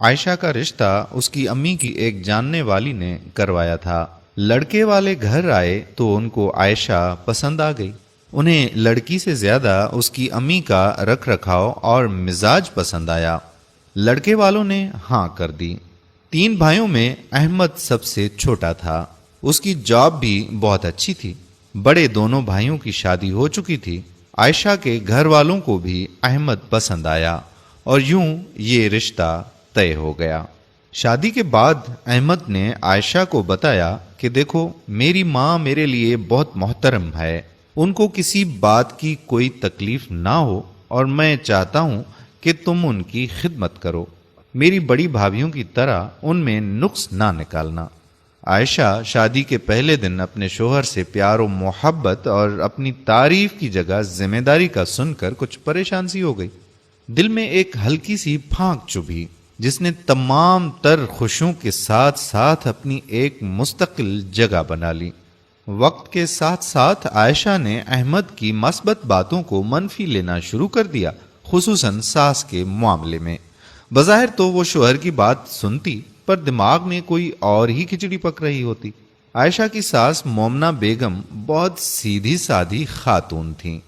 عائشہ کا رشتہ اس کی امی کی ایک جاننے والی نے کروایا تھا۔ لڑکے والے گھر آئے تو ان کو عائشہ پسند آ گئی۔ انہیں لڑکی سے زیادہ اس کی امی کا رکھ رکھاؤ اور مزاج پسند آیا۔ لڑکے والوں نے ہاں کر دی۔ 3 بھائیوں میں احمد سب سے چھوٹا تھا۔ اس کی جاب بھی بہت اچھی تھی۔ بڑے دونوں بھائیوں کی شادی ہو چکی تھی۔ عائشہ کے گھر والوں کو بھی احمد پسند آیا اور یوں یہ رشتہ طے ہو گیا۔ شادی کے بعد احمد نے عائشہ کو بتایا کہ دیکھو میری ماں میرے لیے بہت محترم ہے، ان کو کسی بات کی کوئی تکلیف نہ ہو اور میں چاہتا ہوں کہ تم ان کی خدمت کرو، میری بڑی بھابھیوں کی طرح ان میں نقص نہ نکالنا۔ عائشہ شادی کے پہلے دن اپنے شوہر سے پیار و محبت اور اپنی تعریف کی جگہ ذمہ داری کا سن کر کچھ پریشان سی ہو گئی۔ دل میں ایک ہلکی سی پھانک چبھی جس نے تمام تر خوشیوں کے ساتھ ساتھ اپنی ایک مستقل جگہ بنا لی۔ وقت کے ساتھ ساتھ عائشہ نے احمد کی مثبت باتوں کو منفی لینا شروع کر دیا، خصوصاً ساس کے معاملے میں۔ بظاہر تو وہ شوہر کی بات سنتی پر دماغ میں کوئی اور ہی کھچڑی پک رہی ہوتی۔ عائشہ کی ساس مومنہ بیگم بہت سیدھی سادھی خاتون تھیں۔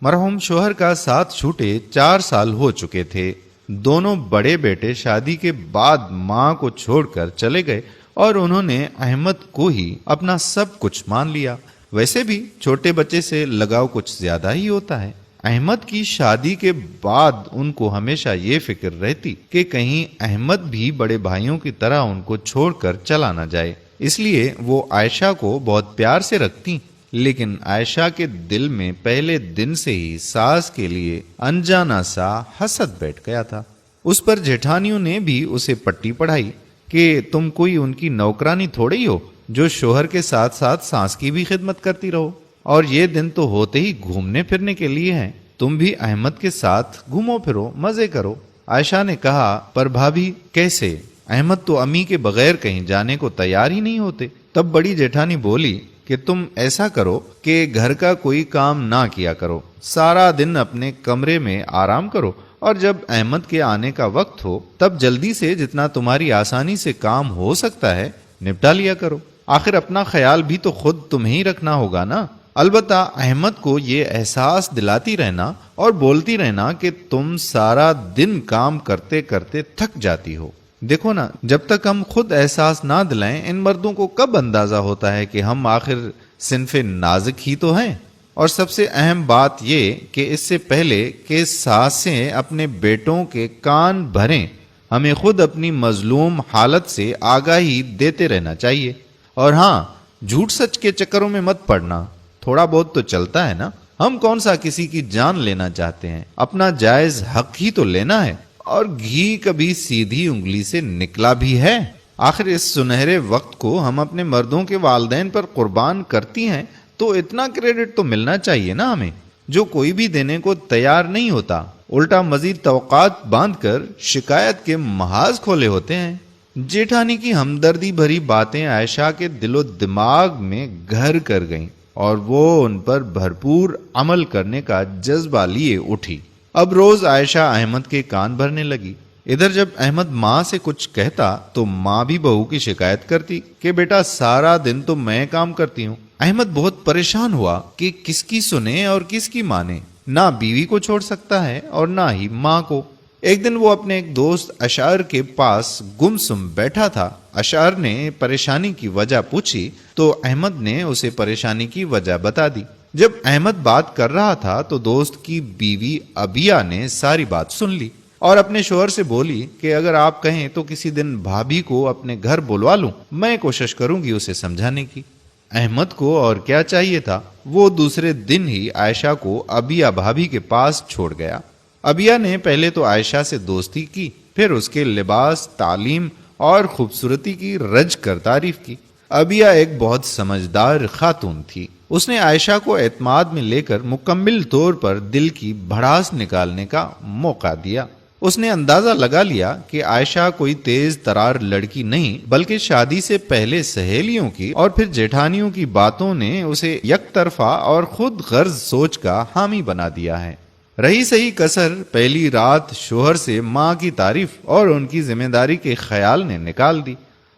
مرحوم شوہر کا ساتھ چھوٹے 4 سال ہو چکے تھے۔ دونوں بڑے بیٹے شادی کے بعد ماں کو چھوڑ کر چلے گئے اور انہوں نے احمد کو ہی اپنا سب کچھ مان لیا۔ ویسے بھی چھوٹے بچے سے لگاؤ کچھ زیادہ ہی ہوتا ہے۔ احمد کی شادی کے بعد ان کو ہمیشہ یہ فکر رہتی کہ کہیں احمد بھی بڑے بھائیوں کی طرح ان کو چھوڑ کر چلا نہ جائے، اس لیے وہ عائشہ کو بہت پیار سے رکھتی، لیکن عائشہ کے دل میں پہلے دن سے ہی ساس کے لیے انجانا سا حسد بیٹھ گیا تھا۔ اس پر جیٹھانیوں نے بھی اسے پٹی پڑھائی کہ تم کوئی ان کی نوکرانی تھوڑی ہو جو شوہر کے ساتھ ساتھ ساس کی بھی خدمت کرتی رہو، اور یہ دن تو ہوتے ہی گھومنے پھرنے کے لیے ہیں، تم بھی احمد کے ساتھ گھومو پھرو، مزے کرو۔ عائشہ نے کہا پر بھابھی کیسے؟ احمد تو امی کے بغیر کہیں جانے کو تیار ہی نہیں ہوتے۔ تب بڑی جیٹھانی بولی کہ تم ایسا کرو کہ گھر کا کوئی کام نہ کیا کرو، سارا دن اپنے کمرے میں آرام کرو اور جب احمد کے آنے کا وقت ہو تب جلدی سے جتنا تمہاری آسانی سے کام ہو سکتا ہے نپٹا لیا کرو۔ آخر اپنا خیال بھی تو خود تمہیں ہی رکھنا ہوگا نا۔ البتہ احمد کو یہ احساس دلاتی رہنا اور بولتی رہنا کہ تم سارا دن کام کرتے کرتے تھک جاتی ہو۔ دیکھو نا، جب تک ہم خود احساس نہ دلائیں ان مردوں کو کب اندازہ ہوتا ہے کہ ہم آخر صنف نازک ہی تو ہیں۔ اور سب سے اہم بات یہ کہ اس سے پہلے کہ ساسیں اپنے بیٹوں کے کان بھریں ہمیں خود اپنی مظلوم حالت سے آگاہی دیتے رہنا چاہیے۔ اور ہاں، جھوٹ سچ کے چکروں میں مت پڑنا، تھوڑا بہت تو چلتا ہے نا۔ ہم کون سا کسی کی جان لینا چاہتے ہیں، اپنا جائز حق ہی تو لینا ہے۔ اور گھی کبھی سیدھی انگلی سے نکلا بھی ہے؟ آخر اس سنہرے وقت کو ہم اپنے مردوں کے والدین پر قربان کرتی ہیں تو اتنا کریڈٹ تو ملنا چاہیے نا ہمیں، جو کوئی بھی دینے کو تیار نہیں ہوتا، الٹا مزید توقعات باندھ کر شکایت کے محاذ کھولے ہوتے ہیں۔ جیٹھانی کی ہمدردی بھری باتیں عائشہ کے دل و دماغ میں گھر کر گئیں اور وہ ان پر بھرپور عمل کرنے کا جذبہ لیے اٹھی۔ اب روز عائشہ احمد کے کان بھرنے لگی۔ ادھر جب احمد ماں سے کچھ کہتا تو ماں بھی بہو کی شکایت کرتی کہ بیٹا سارا دن تو میں کام کرتی ہوں۔ احمد بہت پریشان ہوا کہ کس کی سنے اور کس کی مانے، نہ بیوی کو چھوڑ سکتا ہے اور نہ ہی ماں کو۔ ایک دن وہ اپنے ایک دوست اشعر کے پاس گمسم بیٹھا تھا۔ اشعر نے پریشانی کی وجہ پوچھی تو احمد نے اسے پریشانی کی وجہ بتا دی۔ جب احمد بات کر رہا تھا تو دوست کی بیوی ابیہ نے ساری بات سن لی اور اپنے شوہر سے بولی کہ اگر آپ کہیں تو کسی دن بھابھی کو اپنے گھر بلوا لوں، میں کوشش کروں گی اسے سمجھانے کی۔ احمد کو اور کیا چاہیے تھا، وہ دوسرے دن ہی عائشہ کو ابیہ بھابھی کے پاس چھوڑ گیا۔ ابیہ نے پہلے تو عائشہ سے دوستی کی، پھر اس کے لباس، تعلیم اور خوبصورتی کی رج کر تعریف کی۔ ابیہ ایک بہت سمجھدار خاتون تھی۔ اس نے عائشہ کو اعتماد میں لے کر مکمل طور پر دل کی بھڑاس نکالنے کا موقع دیا۔ اس نے اندازہ لگا لیا کہ عائشہ کوئی تیز ترار لڑکی نہیں بلکہ شادی سے پہلے سہیلیوں کی اور پھر جیٹھانیوں کی باتوں نے اسے یک طرفہ اور خود غرض سوچ کا حامی بنا دیا ہے۔ رہی صحیح کسر پہلی رات شوہر سے ماں کی تعریف اور ان کی ذمہ داری کے خیال نے نکال دی۔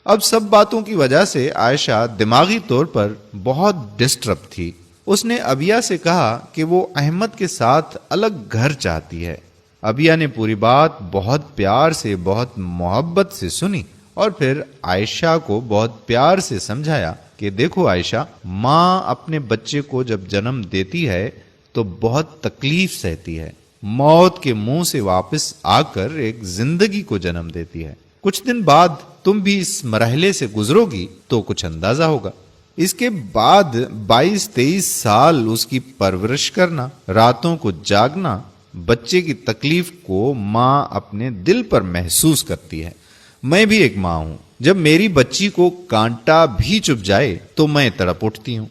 اب سب باتوں کی وجہ سے عائشہ دماغی طور پر بہت ڈسٹرب تھی۔ اس نے ابیہ سے کہا کہ وہ احمد کے ساتھ الگ گھر چاہتی ہے۔ ابیہ نے پوری بات بہت پیار سے، بہت محبت سے سنی اور پھر عائشہ کو بہت پیار سے سمجھایا کہ دیکھو عائشہ، ماں اپنے بچے کو جب جنم دیتی ہے تو بہت تکلیف سہتی ہے، موت کے منہ سے واپس آ کر ایک زندگی کو جنم دیتی ہے۔ کچھ دن بعد تم بھی اس مرحلے سے گزرو گی تو کچھ اندازہ ہوگا۔ اس کے بعد 22-23 سال اس کی پرورش کرنا، راتوں کو جاگنا، بچے کی تکلیف کو ماں اپنے دل پر محسوس کرتی ہے۔ میں بھی ایک ماں ہوں، جب میری بچی کو کانٹا بھی چبھ جائے تو میں تڑپ اٹھتی ہوں۔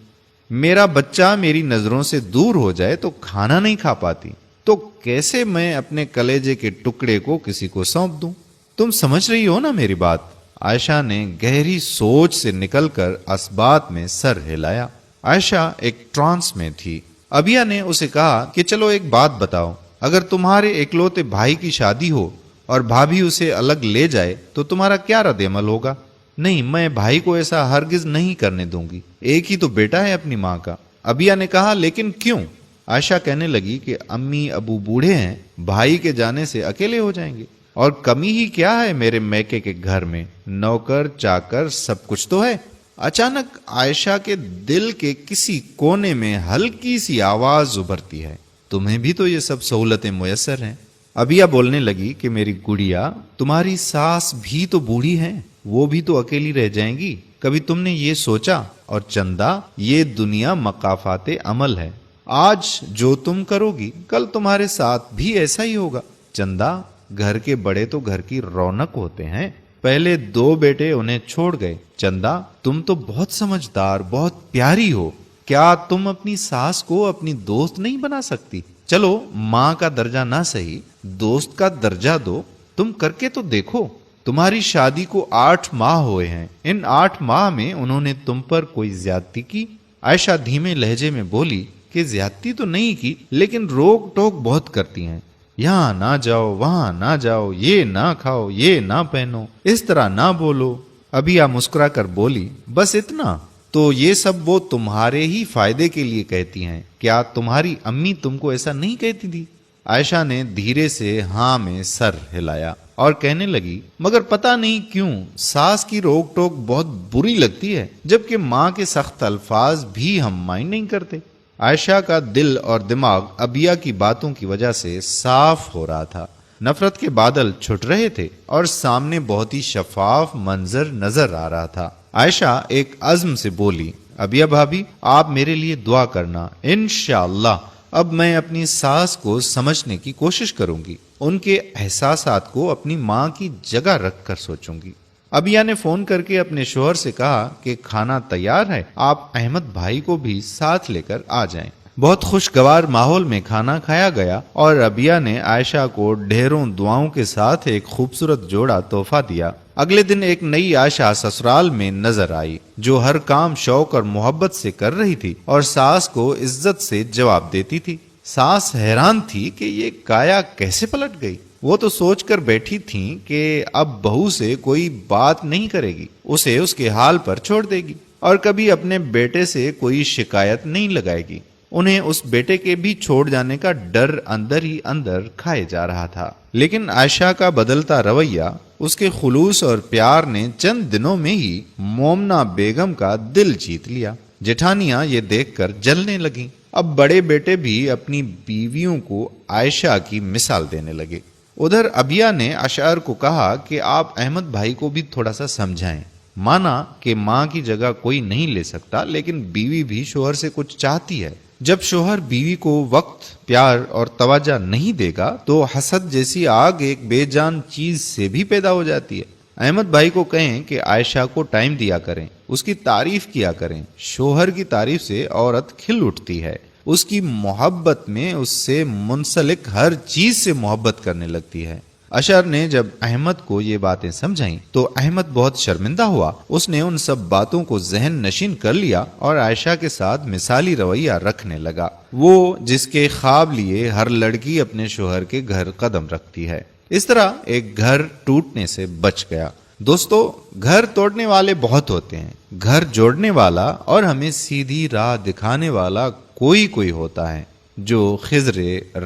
میرا بچہ میری نظروں سے دور ہو جائے تو کھانا نہیں کھا پاتی، تو کیسے میں اپنے کلیجے کے ٹکڑے کو کسی کو سونپ دوں؟ تم سمجھ رہی ہو نا میری بات؟ عائشہ نے گہری سوچ سے نکل کر اسبات میں سر ہلایا۔ عائشہ ایک ٹرانس میں تھی۔ ابیہ نے اسے کہا کہ چلو ایک بات بتاؤ، اگر تمہارے اکلوتے بھائی کی شادی ہو اور بھابھی اسے الگ لے جائے تو تمہارا کیا رد عمل ہوگا؟ نہیں، میں بھائی کو ایسا ہرگز نہیں کرنے دوں گی، ایک ہی تو بیٹا ہے اپنی ماں کا۔ ابیہ نے کہا لیکن کیوں؟ عائشہ کہنے لگی کہ امی ابو بوڑھے ہیں، بھائی کے جانے سے اکیلے ہو جائیں گے، اور کمی ہی کیا ہے میرے میکے کے گھر میں، نوکر چاکر سب کچھ تو ہے۔ اچانک عائشہ کے دل کے کسی کونے میں ہلکی سی آواز ابھرتی ہے، تمہیں بھی تو یہ سب سہولتیں میسر ہیں۔ ابیہ بولنے لگی کہ میری گڑیا، تمہاری ساس بھی تو بوڑھی ہیں، وہ بھی تو اکیلی رہ جائیں گی، کبھی تم نے یہ سوچا؟ اور چندا، یہ دنیا مقافات عمل ہے، آج جو تم کرو گی کل تمہارے ساتھ بھی ایسا ہی ہوگا۔ چندا، گھر کے بڑے تو گھر کی رونق ہوتے ہیں، پہلے 2 بیٹے انہیں چھوڑ گئے۔ چندا، تم تو بہت سمجھدار، بہت پیاری ہو، کیا تم اپنی ساس کو اپنی دوست نہیں بنا سکتی؟ چلو ماں کا درجہ نہ صحیح، دوست کا درجہ دو، تم کر کے تو دیکھو۔ تمہاری شادی کو 8 ماہ ہوئے ہیں، ان 8 ماہ میں انہوں نے تم پر کوئی زیادتی کی؟ عائشہ دھیمے لہجے میں بولی کہ زیادتی تو نہیں کی، لیکن روک ٹوک بہت کرتی ہیں، یہاں نہ جاؤ، وہاں نہ جاؤ، یہ نہ کھاؤ، یہ نہ پہنو، اس طرح نہ بولو۔ ابیہ مسکرا کر بولی، بس اتنا؟ تو یہ سب وہ تمہارے ہی فائدے کے لیے کہتی ہیں، کیا تمہاری امی تم کو ایسا نہیں کہتی تھی؟ عائشہ نے دھیرے سے ہاں میں سر ہلایا اور کہنے لگی، مگر پتہ نہیں کیوں ساس کی روک ٹوک بہت بری لگتی ہے، جبکہ ماں کے سخت الفاظ بھی ہم مائنڈ نہیں کرتے۔ عائشہ کا دل اور دماغ ابیہ کی باتوں کی وجہ سے صاف ہو رہا تھا، نفرت کے بادل چھٹ رہے تھے اور سامنے بہت ہی شفاف منظر نظر آ رہا تھا۔ عائشہ ایک عزم سے بولی، ابیہ بھابھی، آپ میرے لیے دعا کرنا، انشاءاللہ اب میں اپنی ساس کو سمجھنے کی کوشش کروں گی، ان کے احساسات کو اپنی ماں کی جگہ رکھ کر سوچوں گی۔ ابیہ نے فون کر کے اپنے شوہر سے کہا کہ کھانا تیار ہے، آپ احمد بھائی کو بھی ساتھ لے کر آ جائیں۔ بہت خوشگوار ماحول میں کھانا کھایا گیا اور ابیہ نے عائشہ کو ڈھیروں دعاؤں کے ساتھ ایک خوبصورت جوڑا تحفہ دیا۔ اگلے دن ایک نئی عائشہ سسرال میں نظر آئی، جو ہر کام شوق اور محبت سے کر رہی تھی اور ساس کو عزت سے جواب دیتی تھی۔ ساس حیران تھی کہ یہ کایا کیسے پلٹ گئی۔ وہ تو سوچ کر بیٹھی تھیں کہ اب بہو سے کوئی بات نہیں کرے گی، اسے اس کے حال پر چھوڑ دے گی اور کبھی اپنے بیٹے سے کوئی شکایت نہیں لگائے گی۔ انہیں اس بیٹے کے بھی چھوڑ جانے کا ڈر اندر ہی اندر کھائے جا رہا تھا، لیکن عائشہ کا بدلتا رویہ، اس کے خلوص اور پیار نے چند دنوں میں ہی مومنہ بیگم کا دل جیت لیا۔ جٹھانیاں یہ دیکھ کر جلنے لگیں۔ اب بڑے بیٹے بھی اپنی بیویوں کو عائشہ کی مثال دینے لگے۔ ادھر ابیہ نے اشعر کو کہا کہ آپ احمد بھائی کو بھی تھوڑا سا سمجھائیں۔ مانا کہ ماں کی جگہ کوئی نہیں لے سکتا، لیکن بیوی بھی شوہر سے کچھ چاہتی ہے۔ جب شوہر بیوی کو وقت، پیار اور توجہ نہیں دے گا تو حسد جیسی آگ ایک بے جان چیز سے بھی پیدا ہو جاتی ہے۔ احمد بھائی کو کہیں کہ عائشہ کو ٹائم دیا کریں، اس کی تعریف کیا کریں۔ شوہر کی تعریف سے عورت کھل اٹھتی ہے، اس کی محبت میں اس سے منسلک ہر چیز سے محبت کرنے لگتی ہے۔ اشر نے جب احمد کو یہ باتیں سمجھائیں تو احمد بہت شرمندہ ہوا. اس نے ان سب باتوں کو ذہن نشین کر لیا اور عائشہ کے ساتھ مثالی رویہ رکھنے لگا، وہ جس کے خواب لیے ہر لڑکی اپنے شوہر کے گھر قدم رکھتی ہے. اس طرح ایک گھر ٹوٹنے سے بچ گیا. دوستو، گھر توڑنے والے بہت ہوتے ہیں، گھر جوڑنے والا اور ہمیں سیدھی راہ دکھانے والا کوئی ہوتا ہے جو خضر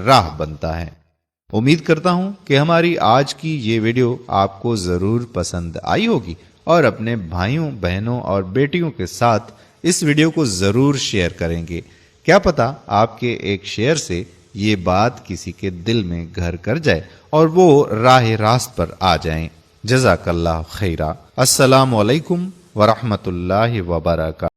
راہ بنتا ہے. امید کرتا ہوں کہ ہماری آج کی یہ ویڈیو آپ کو ضرور پسند آئی ہوگی اور اپنے بھائیوں، بہنوں اور بیٹیوں کے ساتھ اس ویڈیو کو ضرور شیئر کریں گے. کیا پتا آپ کے ایک شیئر سے یہ بات کسی کے دل میں گھر کر جائے اور وہ راہ راست پر آ جائیں. جزاک اللہ خیرہ. السلام علیکم ورحمۃ اللہ وبرکاتہ.